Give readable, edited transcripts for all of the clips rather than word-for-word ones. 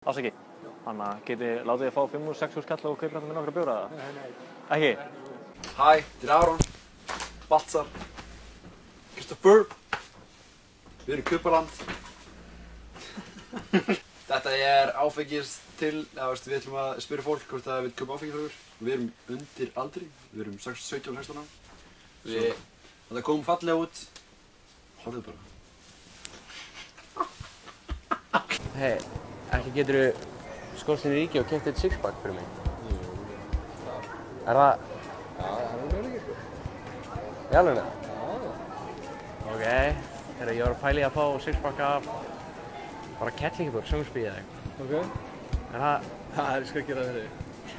Afsakið. Þannig að getið látið þið fá 5-6 skall og kaupir þetta með nokkra bjóra eða? Nei. Ekki? Hæ, þetta er Aron, Baltzar, Kristoffer. Við erum í Kaupaland. Þetta er áfengis til, við ætlum að spyrja fólk hvort það vil kaupa áfengis frá okkur. Við erum undir aldri, við erum 17-16 ára. Þetta kom fallega út. Horfðu bara. Hei, ekki geturðu skorst inn í ríki og keypt eitt sixpack fyrir mig? Jú, Er það? Já, það er möguleiki sko. Í alveg með? Já. Ok, þegar ég var að pæla í að fá sixpack af bara Kettlingborg, Sjónsbíð eða eitthvað. Ok. Er það? Það er sko að gera þeirri.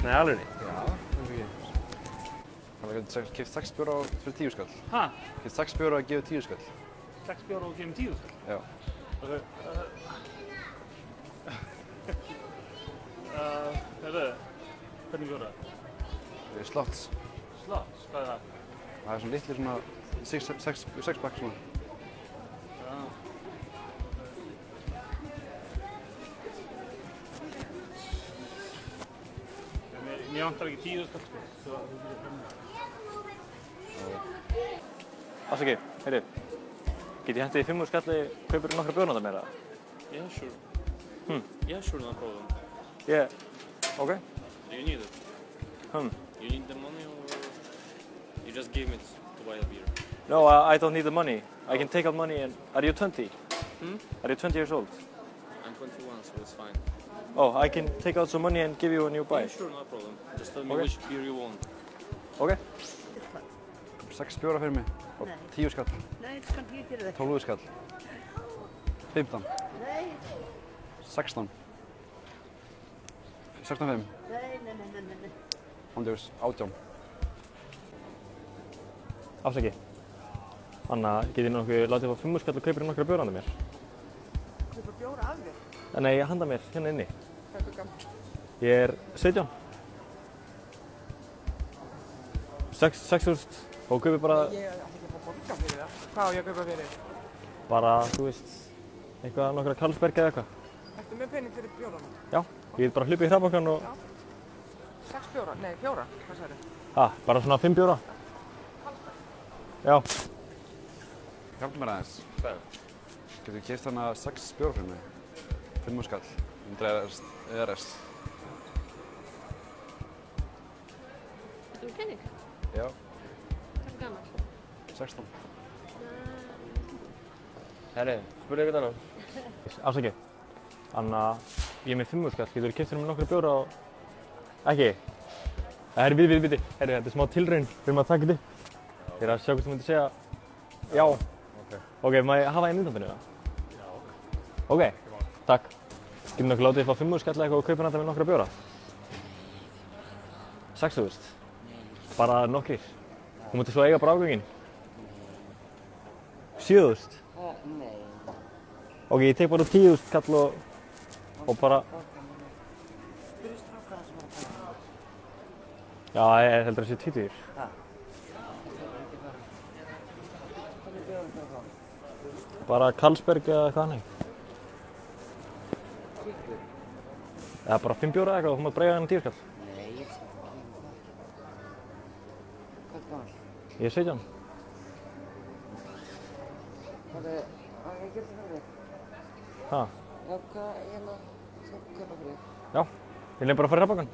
Nei, alveg niður? Já, það er ekki. Þannig að við getum keypt 6 bjóra fyrir 10 skall. Hæ? Keypt 6 bjóra og gefið 10 skall. 6 bjóra og gefum 10 skall? Já. Heyrðu, hvernig bjóra? Slotts. Slotts? Hvað er það? Það er svona litlir svona 6-pack svona. Já. Mér vantar ekki 10 skall sko. Afsakið, heyrðu. Getið hentið í 5 skalli kaupir nokkra bjóra meira? Yeah, sure. Yeah, sure, no problem. Yeah. Okay. Do you need it? You need the money or you just give me to buy a beer? No, I don't need the money. I can take out money and... Are you 20? Are you 20 years old? I'm 21, so it's fine. Oh, I can take out some money and give you when you buy. Yeah, sure, no problem. Just tell me Okay. which beer you want. Okay. 6 bjóra fyrir mig og 10 skall. Nei, það kann ég gera það. 12 skall. 15. Nei, 16. 16,5. nei. Andjóks, 18. Afsakið. Þannig að getið nokkuð látið fá 5 skall og kaupir nokkra bjóra handa mér. Kaupa bjóra af þér. Nei, handa mér hérna inni. Hvað er það gammal? Ég er 17. 6.000 og kaupir bara, Ég ætla ekki að fá borga fyrir það. Hvað á ég að kaupa fyrir? bara, þú veist, eitthvað nokkra Carlsberg eða eitthvað. Ertu með pening fyrir bjórana? Já, ég get bara hlupið í hraðbankann og... 6 bjóra? Nei, 4. Hvað sagði? Bara svona 5 bjóra. Já. Hjálp mér aðeins. Hvað? Getur við keypt hana 6 bjóra fyrir mig? 5 skall. 100 eða rest. Ertu með pening? Já, Hvað er gammal? 16. Herri, spurðu eitthvað annað? Afsakið. Þannig að ég er með 5 skall, getur keypt fyrir mig nokkra bjóra og... Ekki? Herri, bíddu. Herri, þetta er smá tilraun. Við erum að taka þetta upp. Ég er að sjá hvort þú myndir segja... Já. Ok, má ég hafa einn myndbandinu eða? Já. Ok, takk. Getur nokkuð látið þið fá 5 skall eitthvað og kaupa þetta með nokkra bjóra? 6.000? Bara nokkrir. Þú mútið svo eiga bara afganginn. 7.000? Nei. Ok, ég tek bara 10.000 skall og bara... Spyrðu strákana sem var að fara. Já, ég heldur að sé 20. Hvað er bjóran fyrir þá? Bara Carlsberg eða eitthvað annað. Eða bara 5 bjóra eða eitthvað og þú mátt breyga henni 10 skall. Nei, ég skal ekki það. Hvað er gammal? Ég er 17. Hvað er ég gera það fyrir þig? Ha? Já, hvað er hérna? Skal kaupa fyrir þig? Já. Ég leið bara að fara í hraðbankann.